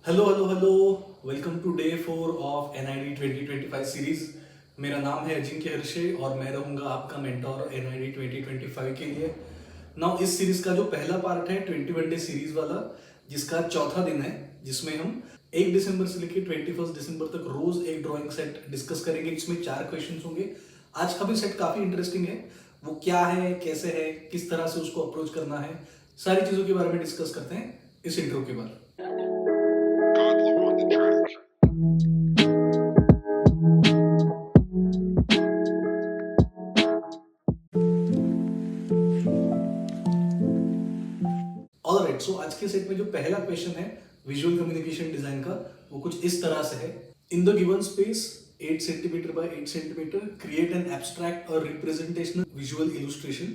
Hello hello hello. Welcome to day 4 of NID 2025 series. मेरा नाम है अजिंक्य हर्षे और मैं रहूंगा आपका मेंटोर NID 2025 के लिए। नाउ इस सीरीज का जो पहला पार्ट है 21 डे सीरीज वाला, जिसका चौथा दिन है, जिसमें हम 1 दिसंबर से लेकर 21 दिसंबर तक रोज एक ड्राइंग सेट डिस्कस करेंगे। इसमें 4 क्वेश्चन होंगे। आज का भी सेट काफी इंटरेस्टिंग है। वो क्या है, कैसे है, किस तरह से उसको अप्रोच करना है, सारी चीजों के बारे में डिस्कस करते हैं इस इंट्रो के बाद। ऑलराइट, सो आज के सेट में जो पहला क्वेश्चन है विजुअल कम्युनिकेशन डिजाइन का, वो कुछ इस तरह से है। In the given space 8 centimetre by 8 centimetre, create an abstract और representational visual illustration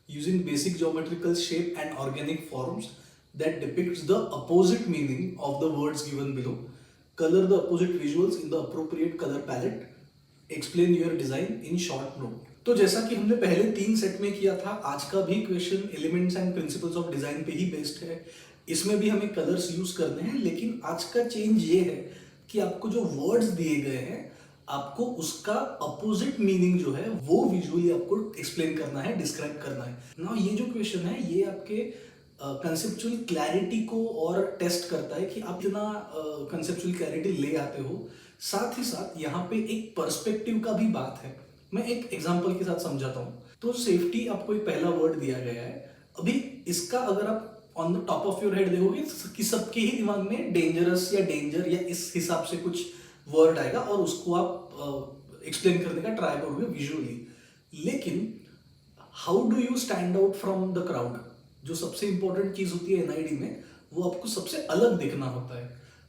using basic geometrical shape and organic forms that depicts the opposite meaning of the words given below. Color the opposite visuals in the appropriate color palette. Explain your design in short note. तो जैसा कि हमने पहले 3 set में किया था, आज का भी question elements and principles of design पे ही बेस्ड है। इसमें भी हमें कलर्स यूज करने हैं, लेकिन आज का चेंज ये है कि आपको जो वर्ड्स दिए गए हैं, आपको उसका अपोजिट मीनिंग जो है वो विजुअली आपको एक्सप्लेन करना है, डिस्क्राइब करना है ना। ये जो क्वेश्चन है ये आपके कंसेप्चुअल क्लैरिटी को और टेस्ट करता है कि आप कितना कंसेप्चुअल क्लैरिटी ले आते हो। साथ ही साथ यहाँ पे एक पर्सपेक्टिव का भी बात है। मैं एक एग्जांपल के साथ समझाता हूँ। तो सेफ्टी आपको एक पहला वर्ड दिया गया है। अभी इसका अगर आप on the top of your head देखोगे कि सबके ही दिमाग में डेंजरस या डेंजर या इस हिसाब से कुछ वर्ड आएगा और उसको आप एक्सप्लेन करने का ट्राई करोगे विजुअली। लेकिन how do you stand out from the crowd? जो सबसे इंपॉर्टेंट चीज होती है एनआईडी में, वो आपको सबसे अलग दिखना होता है।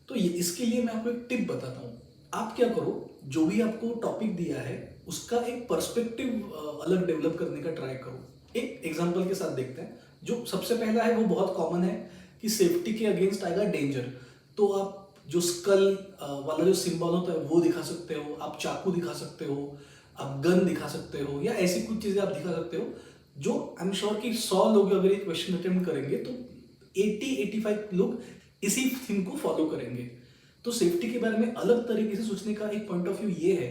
तो ये इसके लिए मैं आपको एक टिप बताता हूँ। आप क्या करो, जो भी आपको टॉपिक दिया है उसका एक पर्सपेक्टिव अलग डेवलप करने का ट्राई करो। एक एग्जांपल के साथ देखते हैं। जो सबसे पहला है वो बहुत कॉमन है कि सेफ्टी के अगेंस्ट आएगा डेंजर। तो आप जो स्कल वाला जो सिंबल होता है वो दिखा सकते हो, आप चाकू दिखा सकते हो, आप गन दिखा सकते हो, या ऐसी कुछ चीजें आप दिखा सकते हो जो आई एम श्योर कि 100 लोग अगर ये क्वेश्चन अटेम्प्ट करेंगे तो 80-85 लोग इसी थीम को फॉलो करेंगे। तो सेफ्टी के बारे में अलग तरीके से सोचने का एक पॉइंट ऑफ व्यू ये है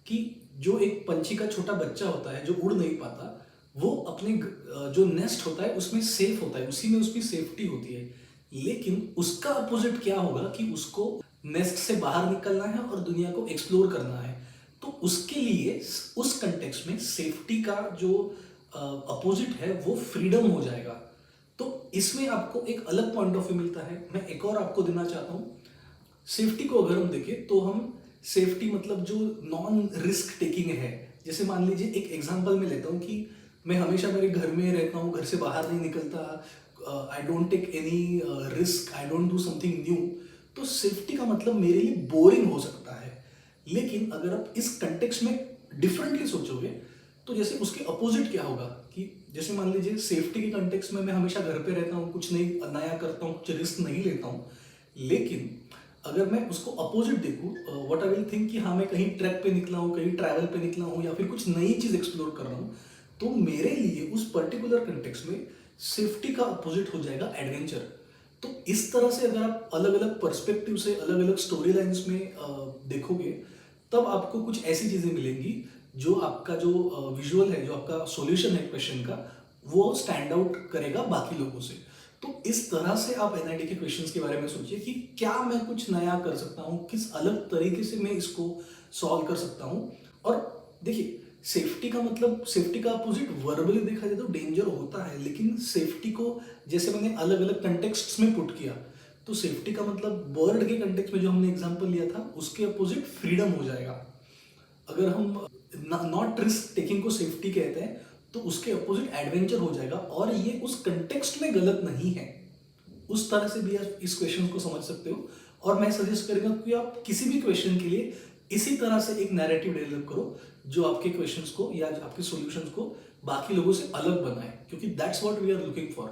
कि जो एक पंछी का छोटा बच्चा होता है जो उड़ नहीं पाता, वो अपने जो नेस्ट होता है उसमें सेफ होता है, उसी में उसकी सेफ्टी होती है। लेकिन उसका अपोजिट क्या होगा कि उसको नेस्ट से बाहर निकलना है और दुनिया को एक्सप्लोर करना है। तो उसके लिए उस कंटेक्स्ट में सेफ्टी का जो अपोजिट है वो फ्रीडम हो जाएगा। तो इसमें आपको एक अलग पॉइंट ऑफ व्यू मिलता है। मैं एक और आपको देना चाहता हूँ। सेफ्टी को अगर हम देखें तो हम सेफ्टी मतलब जो नॉन रिस्क टेकिंग है, जैसे मान लीजिए एक एग्जांपल में लेता हूँ कि मैं हमेशा मेरे घर में रहता हूँ, घर से बाहर नहीं निकलता, I don't take any risk, I don't do something new. तो सेफ्टी का मतलब मेरे लिए बोरिंग हो सकता है। लेकिन अगर आप इस कंटेक्स्ट में डिफरेंटली सोचोगे तो जैसे उसके अपोजिट क्या होगा कि जैसे मान लीजिए सेफ्टी के कंटेक्स्ट में मैं हमेशा घर पे रहता हूँ, कुछ नहीं नया करता हूँ, कुछ रिस्क नहीं लेता हूँ। लेकिन अगर मैं उसको अपोजिट देखूँ, व्हाट आई विल थिंक कि हाँ मैं कहीं ट्रैक पे निकला हूँ, कहीं ट्रैवल पे निकला हूँ, या फिर कुछ नई चीज एक्सप्लोर कर रहा हूँ, तो मेरे लिए उस पर्टिकुलर कंटेक्स्ट में सेफ्टी का अपोजिट हो जाएगा एडवेंचर। तो इस तरह से अगर आप अलग अलग पर्सपेक्टिव से अलग अलग स्टोरी लाइन्स में देखोगे, तब आपको कुछ ऐसी चीजें मिलेंगी जो आपका जो विजुअल है, जो आपका सॉल्यूशन है क्वेश्चन का, वो स्टैंड आउट करेगा बाकी लोगों से। तो इस तरह से आप एनआईटी के क्वेश्चंस के बारे में सोचिए कि क्या मैं कुछ नया कर सकता हूँ, किस अलग तरीके से मैं इसको सॉल्व कर सकता हूँ। और देखिए, सेफ्टी का मतलब सेफ्टी का अपोजिट वर्बली देखा जाए तो डेंजर होता है, लेकिन सेफ्टी को जैसे मैंने अलग अलग कंटेक्स्ट में पुट किया, तो सेफ्टी का मतलब बर्ड के कंटेक्स्ट में जो हमने एग्जाम्पल लिया था उसके अपोजिट फ्रीडम हो जाएगा। अगर हम नॉट रिस्क टेकिंग को सेफ्टी कहते हैं तो उसके अपोजिट एडवेंचर हो जाएगा, और ये उस कंटेक्स्ट में गलत नहीं है। उस तरह से भी आप इस क्वेश्चन को समझ सकते हो। और मैं सजेस्ट करूंगा कि आप किसी भी क्वेश्चन के लिए इसी तरह से एक नैरेटिव डेवलप करो जो आपके क्वेश्चंस को या आपके सॉल्यूशंस को बाकी लोगों से अलग बनाए, क्योंकि that's what we are looking for.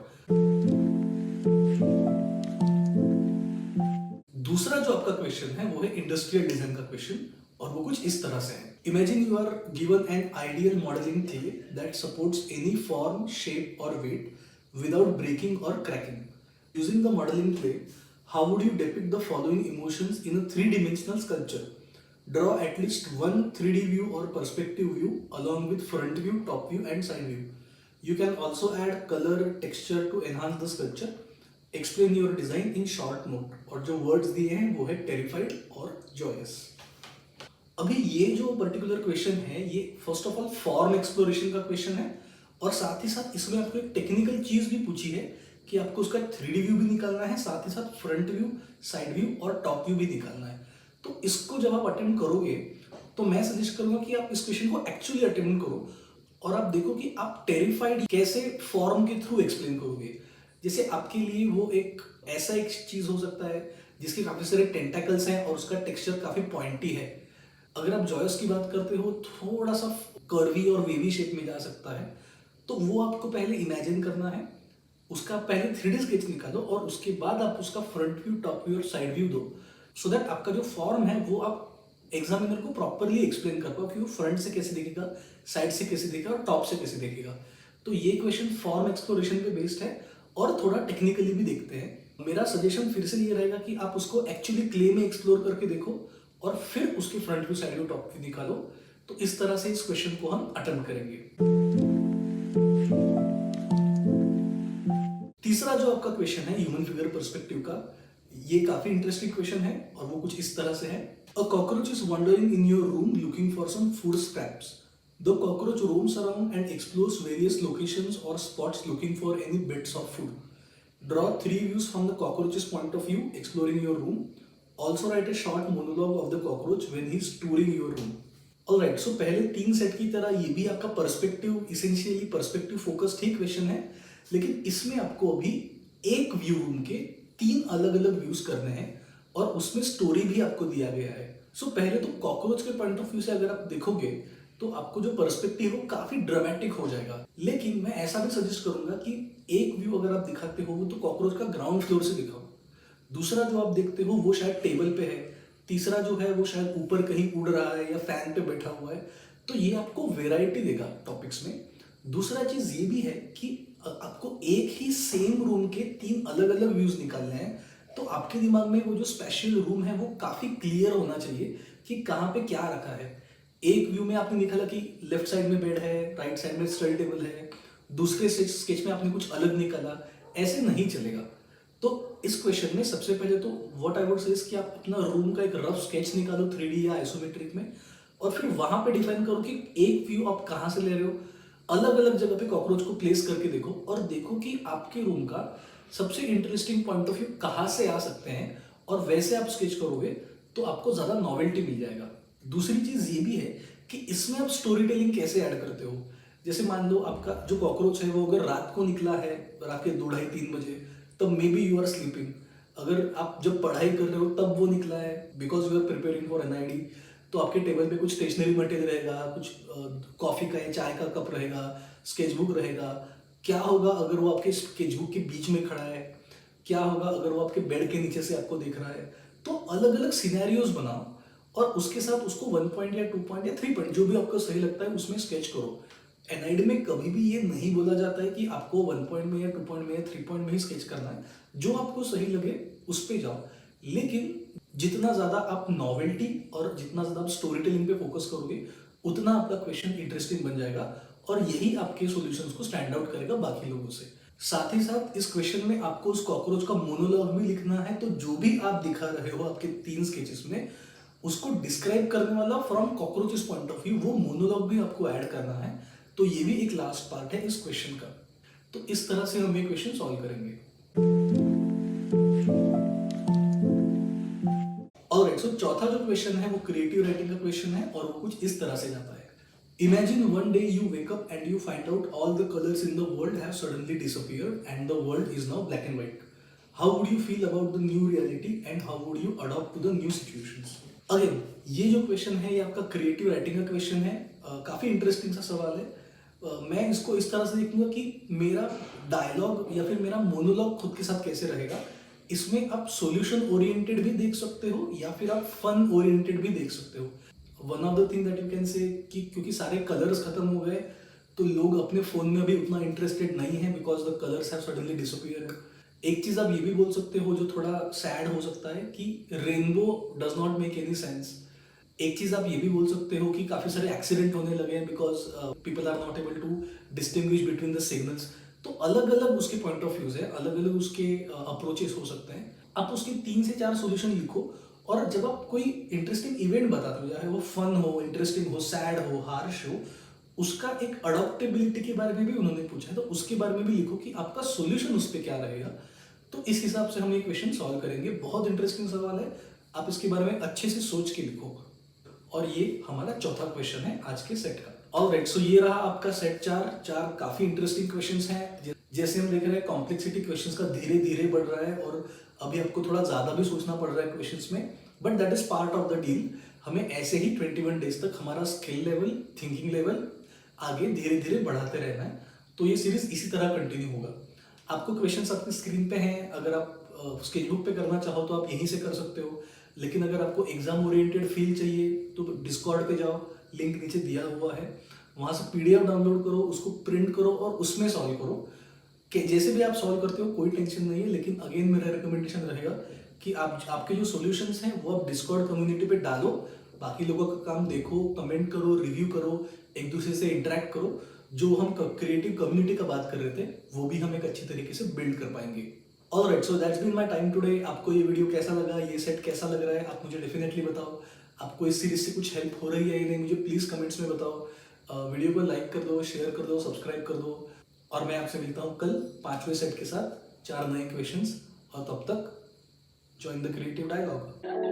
दूसरा जो आपका क्वेश्चन है वो है इंडस्ट्रियल डिजाइन का क्वेश्चन, और वो कुछ इस तरह से है। Imagine you are given an ideal modelling clay that supports any form, shape और वेट विदाउट ब्रेकिंग और cracking. Using the modelling clay, How would you depict the following emotions in a three-dimensional sculpture? Draw at least one 3D view or perspective view along with front view, top view and side view. You can also add color, texture to enhance the sculpture. Explain your design in short note. और जो words दिए हैं वो है terrified और joyous. अभी ये जो पर्टिकुलर क्वेश्चन है ये first of all form exploration का क्वेश्चन है और साथ ही साथ इसमें आपको एक टेक्निकल चीज भी पूछी है कि आपको उसका 3D व्यू भी निकालना है, साथ ही साथ फ्रंट व्यू, साइड व्यू और टॉप व्यू भी निकालना है। तो इसको जब आप अटेम्प्ट करोगे तो मैं सजेस्ट करूंगा कि आप इस क्वेश्चन को एक्चुअली अटेम्प्ट करो और आप देखो कि आप टेरिफाइड कैसे फॉर्म के थ्रू एक्सप्लेन करोगे। जैसे आपके लिए वो एक ऐसा एक चीज हो सकता है जिसके काफी सारे टेंटाकल्स हैं और उसका टेक्सचर काफी पॉइंटी है। अगर आप जॉयस की बात करते हो थोड़ा सा कर्वी और वेवी शेप में जा सकता है, तो वो आपको पहले इमेजिन करना है, उसका पहले 3D स्केच निकालो और उसके बाद आप उसका फ्रंट व्यू, टॉप व्यू और साइड व्यू दो, सो दैट आपका जो फॉर्म है वो आप एग्जामिनर को प्रॉपरली एक्सप्लेन कर पाओ कि वो फ्रंट से कैसे दिखेगा, साइड से कैसे दिखेगा और टॉप से कैसे दिखेगा। तो ये क्वेश्चन फॉर्म एक्सप्लोरेशन पे बेस्ड है और थोड़ा टेक्निकली भी देखते हैं। मेरा सजेशन फिर से ये रहेगा कि आप उसको एक्चुअली क्ले में एक्सप्लोर करके देखो और फिर उसके front view, side view, top view निकालो। तो इस तरह से इस क्वेश्चन को हम अटेम्प्ट करेंगे। तीसरा जो आपका क्वेश्चन है ह्यूमन फिगर पर्सपेक्टिव का, ये काफी इंटरेस्टिंग क्वेश्चन है और वो कुछ इस तरह से है। A cockroach is wandering in your room looking for some food scraps. The cockroach roams around and explores various locations और spots looking for any bits of food. Draw 3 views from the cockroach's point of view exploring your room. Also write a short monologue of the cockroach when he's touring your room. Alright, so पहले 3 set की तरह ये भी आपका perspective, essentially perspective focused ही question है, लेकिन इसमें आपको अभी एक व्यू रूम के 3 अलग अलग व्यूज करने हैं और उसमें स्टोरी भी आपको दिया गया है। सो पहले तो कॉकरोच के पॉइंट ऑफ व्यू से अगर आप देखोगे तो आपको जो पर्सपेक्टिव है वो काफी ड्रामेटिक हो जाएगा, लेकिन मैं ऐसा भी सजेस्ट करूंगा कि एक व्यू अगर आप दिखाते हो तो कॉकरोच का ग्राउंड फ्लोर से दिखाओ, दूसरा जो आप देखते हो वो शायद टेबल पे है, तीसरा जो है वो शायद ऊपर कहीं उड़ रहा है या फैन पे बैठा हुआ है। तो ये आपको वेराइटी देगा टॉपिक्स में। दूसरा चीज ये भी है कि आपको एक ही सेम रूम के 3 अलग अलग व्यूज निकालने हैं, तो आपके दिमाग में वो जो स्पेशल रूम है वो काफी क्लियर होना चाहिए कि कहाँ पे क्या रखा है। एक व्यू में आपने निकाला कि लेफ्ट साइड में बेड है, राइट साइड में स्टडी टेबल है, दूसरे स्केच में आपने कुछ अलग निकाला, ऐसे नहीं चलेगा। तो इस क्वेश्चन में सबसे पहले तो व्हाट आई वुड से कि आप अपना रूम का एक रफ स्केच निकालो 3D या आइसोमेट्रिक में और फिर वहां पे डिफाइन करो कि एक व्यू आप कहाँ से ले रहे हो। अलग अलग जगह पे कॉकरोच को प्लेस करके देखो और देखो कि आपके रूम का सबसे इंटरेस्टिंग पॉइंट ऑफ व्यू कहाँ से आ सकते हैं और वैसे आप स्केच करोगे तो आपको ज्यादा नॉवेल्टी मिल जाएगा। दूसरी चीज ये भी है कि इसमें आप स्टोरी टेलिंग कैसे ऐड करते हो। जैसे मान लो आपका जो कॉकरोच है वो अगर रात को निकला है, रात के 2-2:30-3 बजे, तब maybe you are sleeping. अगर आप जब पढ़ाई कर रहे हो तब वो निकला है because you are preparing for NID, तो आपके टेबल पे कुछ स्टेशनरी मटेरियल रहेगा, कुछ कॉफी का या चाय का कप रहेगा, स्केचबुक रहेगा। क्या होगा अगर वो आपके स्केचबुक के बीच में खड़ा है, क्या होगा अगर वो आपके बेड के नीचे से आपको देख रहा है। तो अलग अलग सिनेरियोज बनाओ और उसके साथ उसको 1 पॉइंट या 2 पॉइंट या 3 पॉइंट जो भी आपको सही लगता है उसमें स्केच करो। NID में कभी भी ये नहीं बोला जाता है कि आपको 1 पॉइंट में या 2 पॉइंट में या 3 पॉइंट में ही स्केच करना है, जो आपको सही लगे उस पे जाओ। लेकिन जितना ज्यादा आप नॉवेल्टी और जितना ज्यादा आप स्टोरी टेलिंग पे फोकस करोगे उतना आपका क्वेश्चन इंटरेस्टिंग बन जाएगा और यही आपके सॉल्यूशंस को स्टैंड आउट करेगा बाकी लोगों से। साथ ही साथ इस क्वेश्चन में आपको उस कॉकरोच का मोनोलॉग भी लिखना है, तो जो भी आप दिखा रहे हो आपके 3 स्केचेस में उसको डिस्क्राइब करने वाला from cockroaches point of view वो मोनोलॉग भी आपको ऐड करना है। तो ये भी एक लास्ट पार्ट है इस क्वेश्चन का। तो इस तरह से हम ये क्वेश्चन सॉल्व करेंगे। ऑलराइट, सो चौथा जो क्वेश्चन है वो क्रिएटिव राइटिंग का क्वेश्चन है और वो कुछ इस तरह से जाता है। Imagine one day you wake up and you find out all the colours in the world have suddenly disappeared and the world is now black and white. How would you feel about the new reality and how would you adopt to the new situations. Again ये जो question है ये आपका creative writing का question है। काफी interesting सा सवाल है। मैं इसको इस तरह से देखूंगा कि मेरा डायलॉग या फिर मेरा मोनोलॉग खुद के साथ कैसे रहेगा। इसमें आप सॉल्यूशन ओरिएंटेड भी देख सकते हो या फिर आप फन ओरिएंटेड भी देख सकते हो। One of the thing that you can say कि क्योंकि सारे कलर्स खत्म हो गए तो लोग अपने फोन में भी उतना इंटरेस्टेड नहीं है because the colours have suddenly disappeared. एक चीज आप ये भी बोल सकते हो जो थोड़ा सैड हो सकता है कि rainbow does not make any sense. एक चीज आप ये भी बोल सकते हो कि काफी सारे एक्सीडेंट होने लगे हैं because people are not able to distinguish between the signals. तो अलग अलग उसके पॉइंट ऑफ व्यूज है, अलग अलग उसके अप्रोचेस हो सकते हैं। आप उसके 3 से 4 सॉल्यूशन लिखो, और जब आप कोई इंटरेस्टिंग इवेंट बताते हो, चाहे वो फन हो, इंटरेस्टिंग हो, सैड हो, हार्श हो, उसका एक अडॉप्टेबिलिटी के बारे में भी उन्होंने पूछा है, तो उसके बारे में भी लिखो कि आपका सॉल्यूशन उस पर क्या रहेगा। तो इस हिसाब से हम ये क्वेश्चन सॉल्व करेंगे। बहुत इंटरेस्टिंग सवाल है, आप इसके बारे में अच्छे से सोच के लिखो। और ये हमारा चौथा क्वेश्चन है आज के सेट का। ऑलराइट, सो ये रहा आपका सेट 4 काफी इंटरेस्टिंग क्वेश्चंस हैं। जैसे हम देख रहे हैं कॉम्प्लेक्सिटी क्वेश्चंस का धीरे धीरे बढ़ रहा है, और अभी आपको थोड़ा ज्यादा भी सोचना पड़ रहा है क्वेश्चंस में, but that is part of the deal. हमें ऐसे ही 21 डेज तक हमारा स्किल लेवल, थिंकिंग लेवल आगे धीरे धीरे बढ़ाते रहना है। तो ये सीरीज इसी तरह कंटिन्यू होगा। आपको क्वेश्चंस आपकी स्क्रीन पे हैं, अगर आप स्केचबुक पे करना चाहो तो आप यहीं से कर सकते हो, लेकिन अगर आपको एग्जाम ओरिएंटेड फील चाहिए तो डिस्कॉर्ड पे जाओ, लिंक नीचे दिया हुआ है, वहां से पीडीएफ डाउनलोड करो, उसको प्रिंट करो और उसमें सॉल्व करो। कि जैसे भी आप सॉल्व करते हो कोई टेंशन नहीं है, लेकिन अगेन मेरा रिकमेंडेशन रहेगा कि आप आपके जो सॉल्यूशंस हैं वो आप डिस्कॉर्ड कम्युनिटी पे डालो, बाकी लोगों का काम देखो, कमेंट करो, रिव्यू करो, एक दूसरे से इंटरेक्ट करो। जो हम क्रिएटिव कम्युनिटी का बात कर रहे थे वो भी हम एक अच्छी तरीके से बिल्ड कर पाएंगे। Alright, so that's been my time today. आपको ये वीडियो कैसा लगा, ये सेट कैसा लग रहा है, आप मुझे डेफिनेटली बताओ। आपको इस सीरीज से कुछ हेल्प हो रही है या नहीं, मुझे प्लीज कमेंट्स में बताओ। वीडियो को लाइक कर दो, शेयर कर दो, सब्सक्राइब कर दो, और मैं आपसे मिलता हूँ कल 5वें सेट के साथ 4 नए क्वेश्चंस। और तब तक जॉइन द क्रिएटिव डायलॉग।